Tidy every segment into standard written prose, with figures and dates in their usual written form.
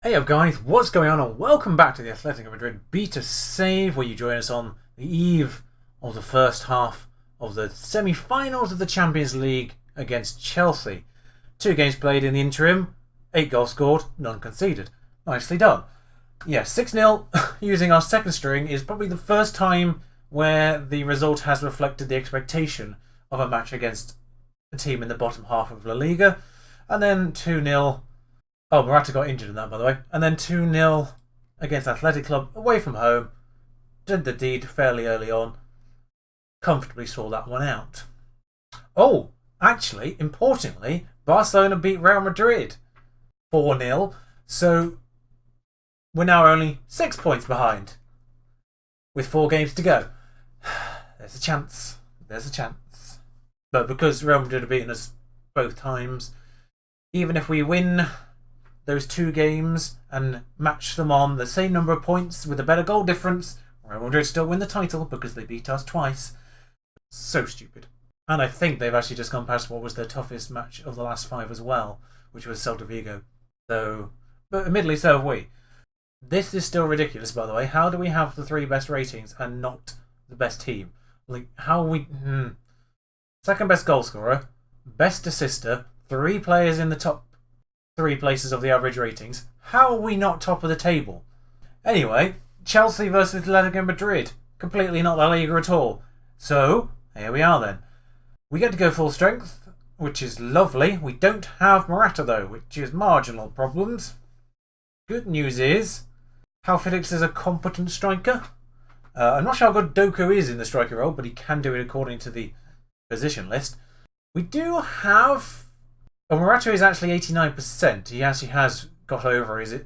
Hey up guys, what's going on and welcome back to the Atletico Madrid Beta Save, where you join us on the eve of the first half of the semi-finals of the Champions League against Chelsea. 2 games played in the interim, 8 goals scored, none conceded. Nicely done. Yeah, 6-0 using our second string is probably the first time where the result has reflected the expectation of a match against a team in the bottom half of La Liga. And then 2-0. Oh, Morata got injured in that, by the way. And then 2-0 against Athletic Club away from home. Did the deed fairly early on. Comfortably saw that one out. Oh, actually, importantly, Barcelona beat Real Madrid 4-0. So we're now only 6 points behind with 4 games to go. There's a chance. There's a chance. But because Real Madrid have beaten us both times, even if we win those 2 games and match them on the same number of points with a better goal difference, Real Madrid still win the title because they beat us twice. So stupid. And I think they've actually just gone past what was their toughest match of the last 5 as well, which was Celta Vigo. So, but admittedly, so have we. This is still ridiculous, by the way. How do we have the 3 best ratings and not the best team? Like, how we... Second best goal scorer, best assister, 3 players in the top 3 places of the average ratings. How are we not top of the table? Anyway, Chelsea versus Atletico Madrid. Completely not La Liga at all. So, here we are then. We get to go full strength, which is lovely. We don't have Morata though, which is marginal problems. Good news is, João Felix is a competent striker. I'm not sure how good Doku is in the striker role, but he can do it according to the position list. We do have... Morata is actually 89%. He actually has got over his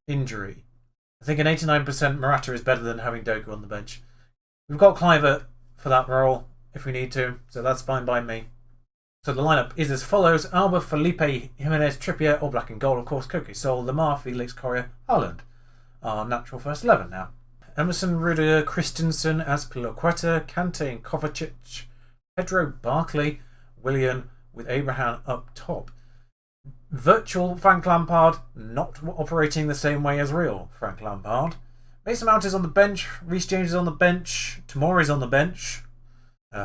injury. I think an 89% Morata is better than having Doku on the bench. We've got Kluivert for that role if we need to, so that's fine by me. So the lineup is as follows: Alba, Felipe, Jimenez, Trippier, Oblak in goal, of course, Koke, Sol, Lamar, Felix, Correa, Haaland. Our natural first 11 now. Emerson, Rudiger, Christensen, Azpilicueta, Kante and Kovacic, Pedro, Barkley, Willian, with Abraham up top. Virtual Frank Lampard, not operating the same way as real Frank Lampard. Mason Mount is on the bench, Reece James is on the bench, Tomori is on the bench.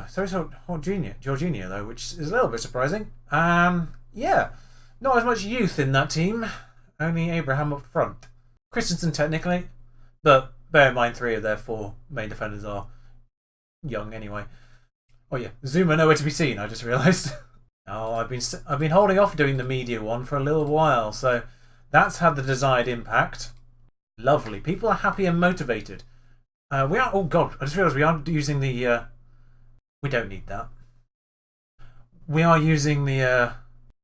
So is Jorginho though, which is a little bit surprising. Yeah, not as much youth in that team, only Abraham up front. Christensen technically, but bear in mind 3 of their 4 main defenders are young anyway. Oh yeah, Zuma nowhere to be seen, I just realised. Oh, I've been holding off doing the media one for a little while, so that's had the desired impact. Lovely. People are happy and motivated. We are... Oh god, I just realised we aren't using the... we don't need that. We are using the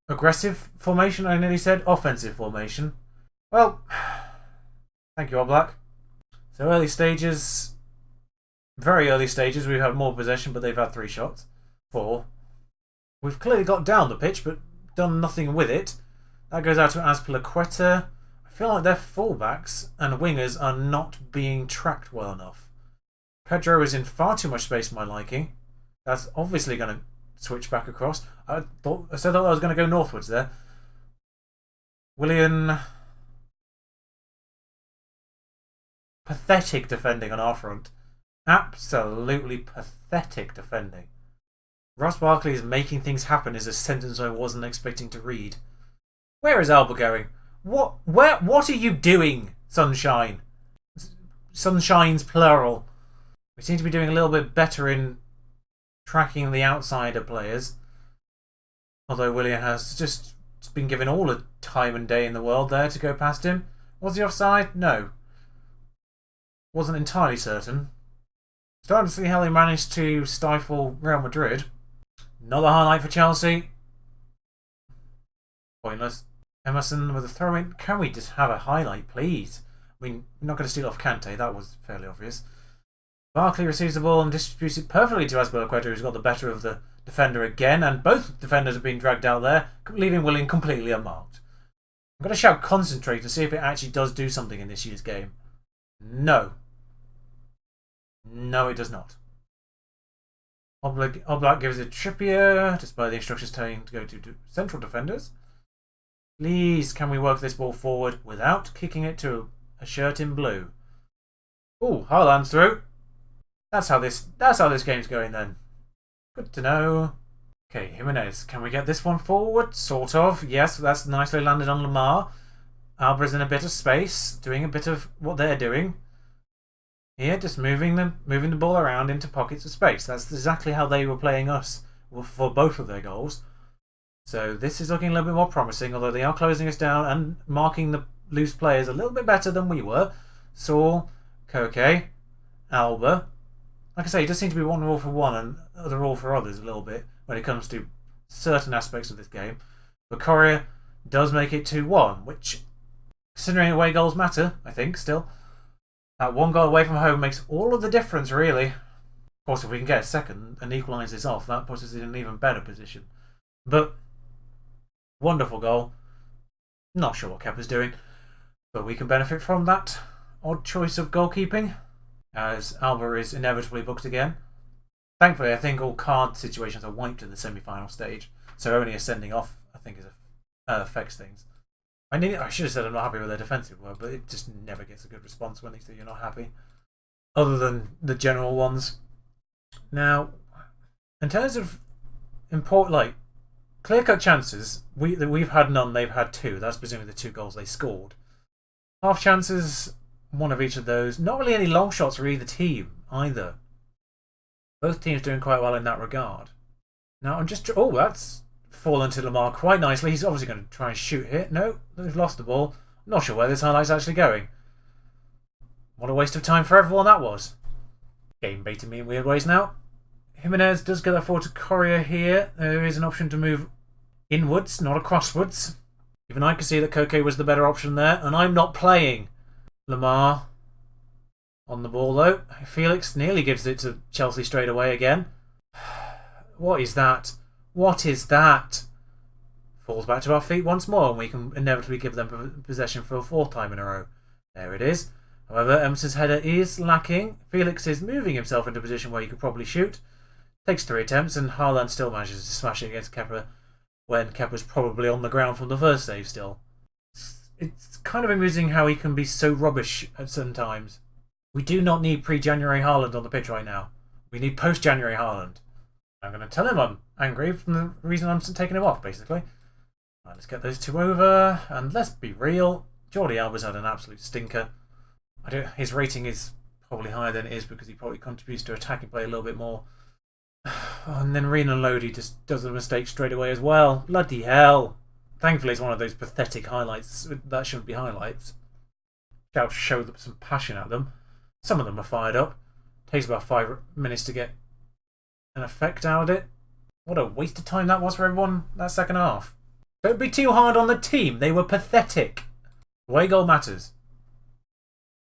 aggressive formation, I nearly said. Offensive formation. Well, thank you, Oblak. So early stages... Very early stages, we've had more possession, but they've had 3 shots. 4. We've clearly got down the pitch, but done nothing with it. That goes out to Azpilicueta. I feel like their fullbacks and wingers are not being tracked well enough. Pedro is in far too much space for my liking. That's obviously going to switch back across. I said that I was going to go northwards there. Willian. Pathetic defending on our front. Absolutely pathetic defending. Ross Barkley is making things happen is a sentence I wasn't expecting to read. Where is Alba going? What are you doing, Sunshine? Sunshine's plural. We seem to be doing a little bit better in tracking the outsider players. Although Willian has just been given all the time and day in the world there to go past him. Was he offside? No. Wasn't entirely certain. Starting to see how they managed to stifle Real Madrid. Another highlight for Chelsea. Pointless. Emerson with a throw-in. Can we just have a highlight, please? I mean, we're not going to steal off Kante. That was fairly obvious. Barkley receives the ball and distributes it perfectly to Azpilicueta, who's got the better of the defender again. And both defenders have been dragged out there, leaving Willian completely unmarked. I'm going to shout concentrate to see if it actually does do something in this year's game. No. No, it does not. Oblak gives it Trippier, despite the instructions telling him to go to central defenders. Please, can we work this ball forward without kicking it to a shirt in blue? Oh, Haaland's through. That's how this game's going then. Good to know. Okay, Jimenez, can we get this one forward? Sort of. Yes, that's nicely landed on Lamar. Alba's in a bit of space, doing a bit of what they're doing. Here, just moving the ball around into pockets of space. That's exactly how they were playing us for both of their goals. So this is looking a little bit more promising, although they are closing us down and marking the loose players a little bit better than we were. Saul, Koke, Alba. Like I say, it does seem to be one rule for one and other rule for others a little bit when it comes to certain aspects of this game. But Courier does make it 2-1, which, considering away goals matter, I think, still. That one goal away from home makes all of the difference, really. Of course, if we can get a second and equalise this off, that puts us in an even better position. But, wonderful goal. Not sure what Kepa's doing, but we can benefit from that odd choice of goalkeeping, as Alba is inevitably booked again. Thankfully, I think all card situations are wiped in the semi-final stage, so only a sending off, I think, affects things. I should have said I'm not happy with their defensive work, but it just never gets a good response when they say you're not happy, other than the general ones. Now, in terms of clear-cut chances, we've had none, they've had two. That's presumably the two goals they scored. Half chances, one of each of those. Not really any long shots for either team, either. Both teams doing quite well in that regard. Now, I'm just... Oh, that's fallen to Lamar quite nicely. He's obviously going to try and shoot here. No, they've lost the ball. Not sure where this highlight's actually going. What a waste of time for everyone that was. Game baiting me in weird ways now. Jimenez does get that forward to Courier here. There is an option to move inwards, not acrosswards. Even I could see that Koke was the better option there, and I'm not playing. Lamar on the ball though. Felix nearly gives it to Chelsea straight away again. What is that? What is that? Falls back to our feet once more, and we can inevitably give them possession for a fourth time in a row. There it is. However, Emerson's header is lacking. Felix is moving himself into a position where he could probably shoot. Takes 3 attempts, and Haaland still manages to smash it against Kepa when Kepa's probably on the ground from the first save still. It's kind of amusing how he can be so rubbish at some times. We do not need pre-January Haaland on the pitch right now. We need post-January Haaland. I'm going to tell him I'm angry from the reason I'm taking him off, basically. Right, let's get those two over, and let's be real. Jordi Alba's had an absolute stinker. His rating is probably higher than it is because he probably contributes to attacking play a little bit more. And then Renan Lodi just does a mistake straight away as well. Bloody hell. Thankfully, it's one of those pathetic highlights that shouldn't be highlights. Show some passion at them. Some of them are fired up. Takes about 5 minutes to get an effect out of it. What a waste of time that was for everyone that second half. Don't be too hard on the team. They were pathetic. Away goal matters.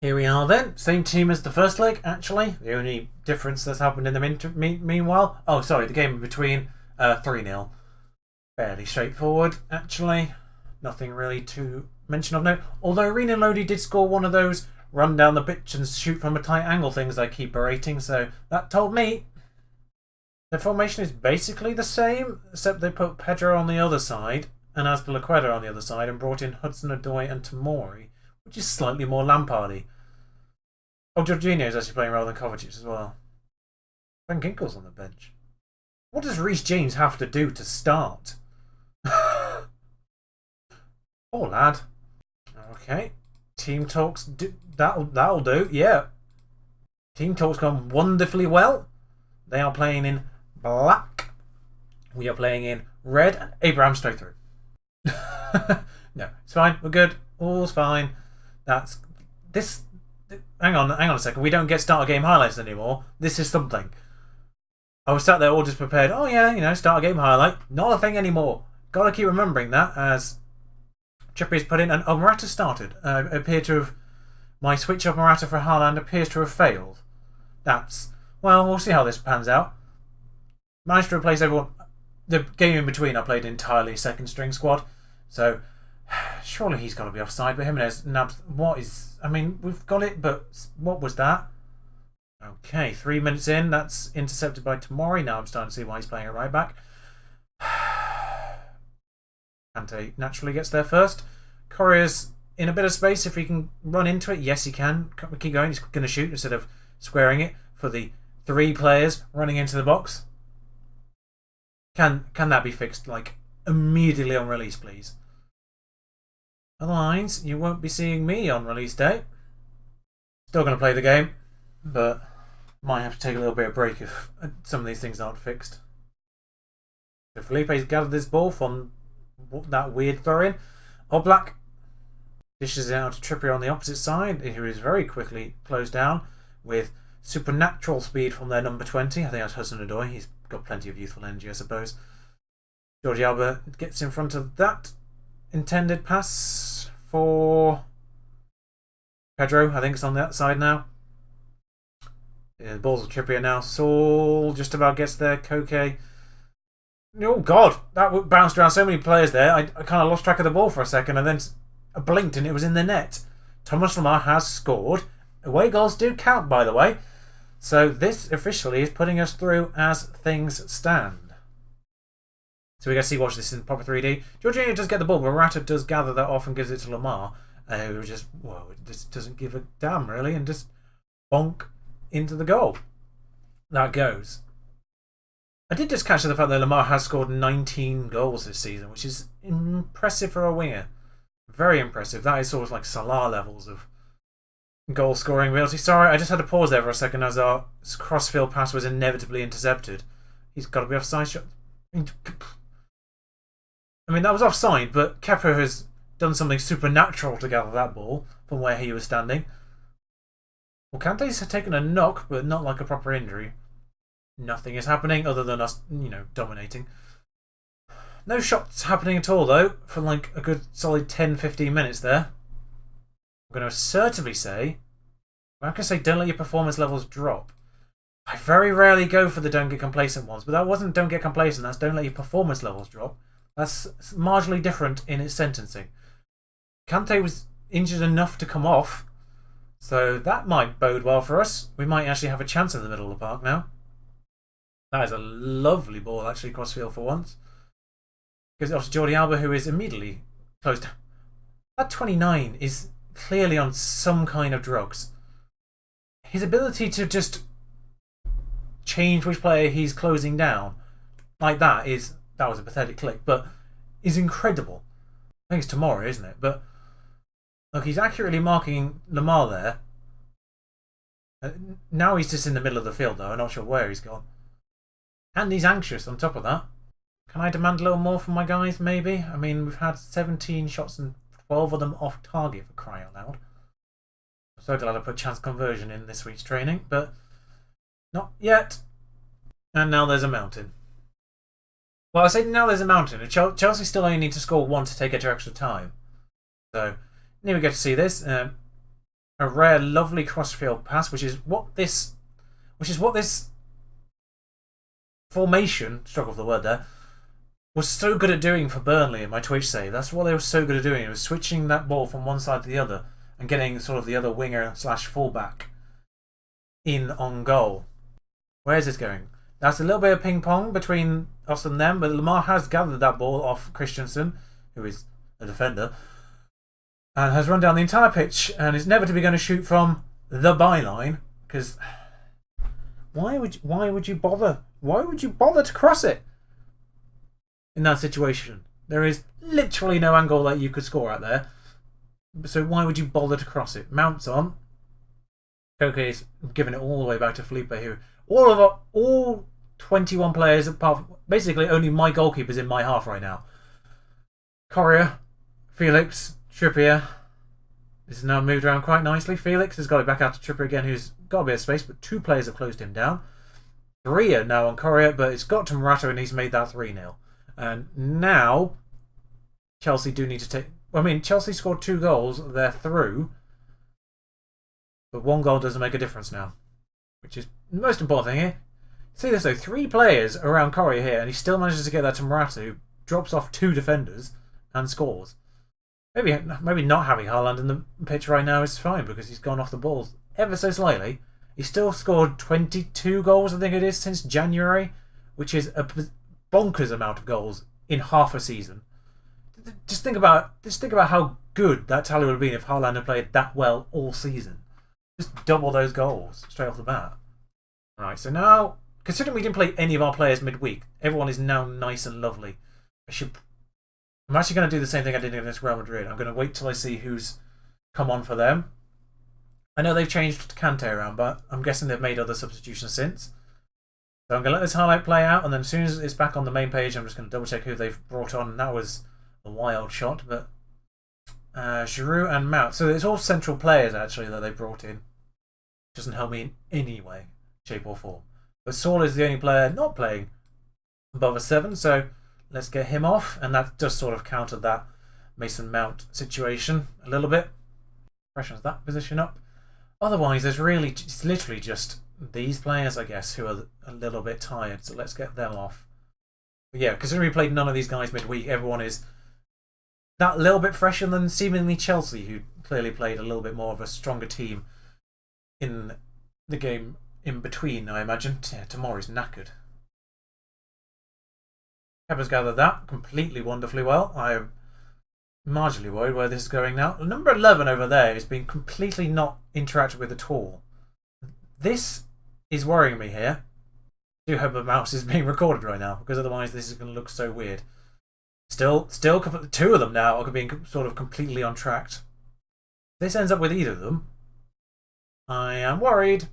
Here we are then. Same team as the first leg, actually. The only difference that's happened in the meanwhile... Oh, sorry, the game in between. 3-0. Fairly straightforward, actually. Nothing really to mention of note. Although Renan Lodi did score one of those run down the pitch and shoot from a tight angle things I keep berating, so that told me the formation is basically the same, except they put Pedro on the other side and Azpilicueta on the other side and brought in Hudson-Odoi and Tomori, which is slightly more Lampardy. Oh, Jorginho is actually playing rather than Kovacic as well. Van Ginkel's on the bench. What does Reece James have to do to start? Poor lad. Okay. Team talks. That'll do. Yeah. Team talks gone wonderfully well. They are playing in black. We are playing in red. And Abraham straight through. No, it's fine. We're good. All's fine. That's this. Hang on a second. We don't get start a game highlights anymore. This is something. I was sat there all just prepared. Oh yeah, start a game highlight. Not a thing anymore. Gotta keep remembering that as Trippier's put in and Morata started. My switch of Morata for Haaland appears to have failed. We'll see how this pans out. Managed to replace everyone. The game in between I played entirely second string squad. So surely he's got to be offside. But Jimenez nabs. We've got it, but what was that? Okay, 3 minutes in. That's intercepted by Tomori. Now I'm starting to see why he's playing it right back. Kante naturally gets there first. Correa's in a bit of space if he can run into it. Yes, he can. Keep going. He's going to shoot instead of squaring it for the 3 players running into the box. Can that be fixed like immediately on release, please? Otherwise, you won't be seeing me on release day. Still going to play the game, but might have to take a little bit of break if some of these things aren't fixed. So Felipe's gathered this ball from that weird throw-in. Oblak dishes it out to Trippier on the opposite side, who is very quickly closed down with supernatural speed from their number 20. I think that's Hudson-Odoi. He's got plenty of youthful energy, I suppose. Jordi Alba gets in front of that intended pass for Pedro. I think it's on that side now. The ball's with Trippier now. Saul just about gets there. Koke. Oh, God. That bounced around so many players there. I kind of lost track of the ball for a second and then I blinked and it was in the net. Thomas Lemar has scored. Away goals do count, by the way. So this officially is putting us through as things stand. So we get to watch this in proper 3D. Jorginho does get the ball, but Morata does gather that off and gives it to Lemar. Who just, just doesn't give a damn, really, and just bonk into the goal. That goes. I did just catch the fact that Lemar has scored 19 goals this season, which is impressive for a winger. Very impressive. That is sort of like Salah levels of goal scoring ability. Sorry, I just had to pause there for a second as our crossfield pass was inevitably intercepted. He's got to be offside. I mean, that was offside, but Kepa has done something supernatural to gather that ball from where he was standing. Well, Kante's taken a knock, but not like a proper injury. Nothing is happening other than us, dominating. No shots happening at all, though, for like a good solid 10-15 minutes there. I'm going to assertively say, I'm going to say don't let your performance levels drop. I very rarely go for the don't get complacent ones, but that wasn't don't get complacent, that's don't let your performance levels drop. That's marginally different in its sentencing. Kante was injured enough to come off, so that might bode well for us. We might actually have a chance in the middle of the park now. That is a lovely ball, actually, crossfield for once. Because off to Jordi Alba, who is immediately closed down. That 29 is clearly on some kind of drugs. His ability to just change which player he's closing down like that was a pathetic click, but is incredible. I think it's tomorrow, isn't it? But look, he's accurately marking Lemar there. Now he's just in the middle of the field, though. I'm not sure where he's gone. And he's anxious on top of that. Can I demand a little more from my guys, maybe? I mean, we've had 17 shots and 12 of them off target, for crying out loud. I'm so glad I put chance conversion in this week's training, but not yet. And now there's a mountain. Well, I say now there's a mountain. Chelsea still only need to score 1 to take it to extra time. So, here we get to see this. A rare, lovely crossfield pass, which is what this formation, struggle for the word there, was so good at doing for Burnley in my Twitch save. That's what they were so good at doing. It was switching that ball from one side to the other and getting sort of the other winger / fullback in on goal. Where is this going? That's a little bit of ping pong between us and them, but Lemar has gathered that ball off Christensen, who is a defender, and has run down the entire pitch and is inevitably going to shoot from the byline. Because why would you bother? Why would you bother to cross it in that situation? There is literally no angle that you could score out there. So why would you bother to cross it? Mounts on. Koke is giving it all the way back to Felipe, who all 21 players, apart from basically only my goalkeeper's in my half right now. Correa, Felix, Trippier. This is now moved around quite nicely. Felix has got it back out to Trippier again, who's got a bit of space, but 2 players have closed him down. 3 are now on Correa, but it's got to Morata and he's made that 3-0. And now Chelsea do need to take... I mean, Chelsea scored 2 goals. They're through. But 1 goal doesn't make a difference now, which is the most important thing here. See this though, 3 players around Correa here, and he still manages to get that to Morata, who drops off 2 defenders and scores. Maybe not having Haaland in the pitch right now is fine because he's gone off the balls ever so slightly. He's still scored 22 goals, I think it is, since January, which is a bonkers amount of goals in half a season. just think about how good that tally would have been if Haaland had played that well all season. Just double those goals straight off the bat. Right, so now, considering we didn't play any of our players midweek, everyone is now nice and lovely. I'm actually going to do the same thing I did against Real Madrid. I'm going to wait till I see who's come on for them. I know they've changed Kante around, but I'm guessing they've made other substitutions since. So I'm going to let this highlight play out, and then as soon as it's back on the main page, I'm just going to double check who they've brought on. And that was a wild shot, but Giroud and Mount. So it's all central players, actually, that they brought in. Doesn't help me in any way, shape or form. But Saul is the only player not playing above a 7, so let's get him off. And that does sort of counter that Mason Mount situation a little bit. Freshens that position up. Otherwise, it's literally just these players, I guess, who are a little bit tired. So let's get them off. But yeah, considering we played none of these guys midweek, everyone is that little bit fresher than seemingly Chelsea, who clearly played a little bit more of a stronger team in the game in between, I imagine. Yeah, Tomori's knackered. Kepa's gathered that completely wonderfully well. I am marginally worried where this is going now. Number 11 over there is being completely not interacted with at all. This is worrying me here. I do hope the mouse is being recorded right now, because otherwise this is going to look so weird. Still, two of them now are being sort of completely untracked. If this ends up with either of them, I am worried.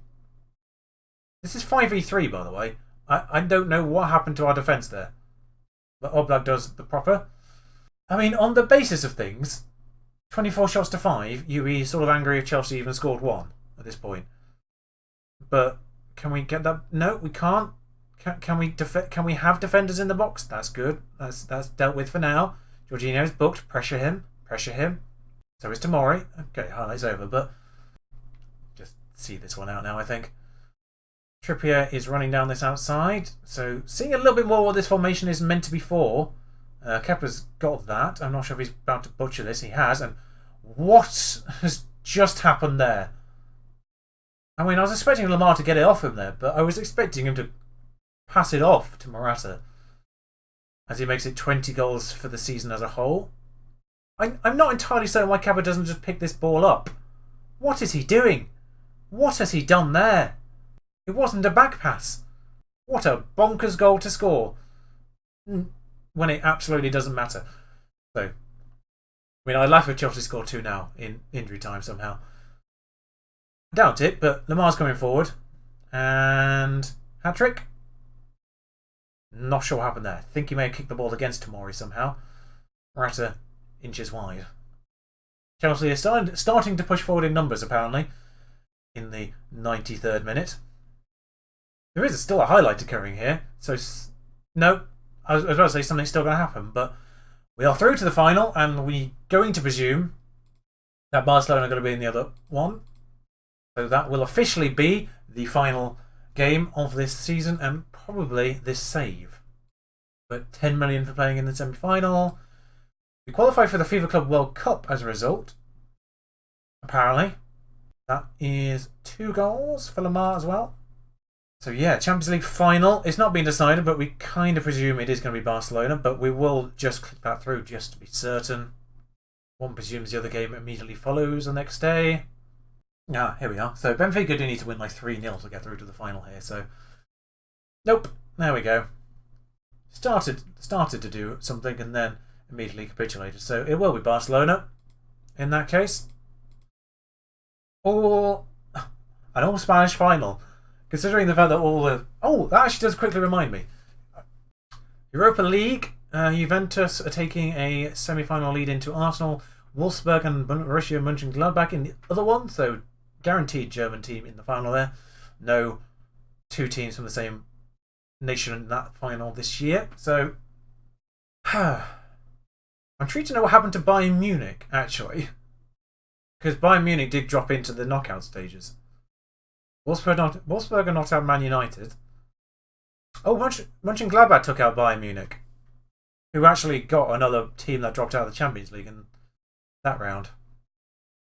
This is 5v3, by the way. I don't know what happened to our defence there. But Oblak does the proper. I mean, on the basis of things, 24 shots to 5, you'd be sort of angry if Chelsea even scored 1 at this point. But can we get that? No, we can't. Can we have defenders in the box? That's good. That's dealt with for now. Jorginho's booked. Pressure him. So is Tomori. Okay, highlights over, but just see this one out now, I think. Trippier is running down this outside. So seeing a little bit more what this formation is meant to be for. Kepa's got that. I'm not sure if he's about to butcher this. He has. And what has just happened there? I mean, I was expecting Lamar to get it off him there, but I was expecting him to pass it off to Morata as he makes it 20 goals for the season as a whole. I'm not entirely certain why Kepa doesn't just pick this ball up. What is he doing? What has he done there? It wasn't a back pass. What a bonkers goal to score when it absolutely doesn't matter. So, I mean, I laugh if Chelsea score 2 now in injury time somehow. Doubt it, but Lamar's coming forward. And hat-trick? Not sure what happened there. I think he may have kicked the ball against Tomori somehow. Morata inches wide. Chelsea is starting to push forward in numbers, apparently, in the 93rd minute. There is still a highlight occurring here. So, no, I was about to say something's still going to happen, but we are through to the final, and we're going to presume that Barcelona are going to be in the other one. So that will officially be the final game of this season and probably this save. But 10 million for playing in the semi-final. We qualify for the FIFA Club World Cup as a result. Apparently. That is 2 goals for Lamar as well. So yeah, Champions League final. It's not been decided, but we kind of presume it is going to be Barcelona. But we will just click that through just to be certain. One presumes the other game immediately follows the next day. Ah, here we are. So Benfica do need to win like 3-0 to get through to the final here. So, nope. There we go. Started to do something and then immediately capitulated. So it will be Barcelona in that case. Or an all-Spanish final. Considering the fact that all the... Oh, that actually does quickly remind me. Europa League. Juventus are taking a semi-final lead into Arsenal. Wolfsburg and Borussia Mönchengladbach in the other one. So guaranteed German team in the final there. No 2 teams from the same nation in that final this year. So I'm intrigued to know what happened to Bayern Munich, actually. Because Bayern Munich did drop into the knockout stages. Wolfsburg are knocked out Man United. Oh, Mönchengladbach took out Bayern Munich, who actually got another team that dropped out of the Champions League in that round.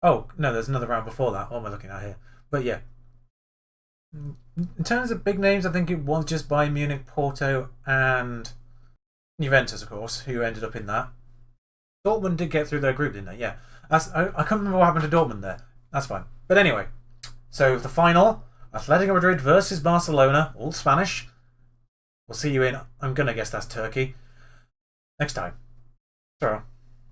Oh, no, there's another round before that. What am I looking at here? But yeah. In terms of big names, I think it was just Bayern Munich, Porto, and Juventus, of course, who ended up in that. Dortmund did get through their group, didn't they? Yeah. I can't remember what happened to Dortmund there. That's fine. But anyway, so the final, Atletico Madrid versus Barcelona, all Spanish. We'll see you in, I'm going to guess that's Turkey, next time. Ciao.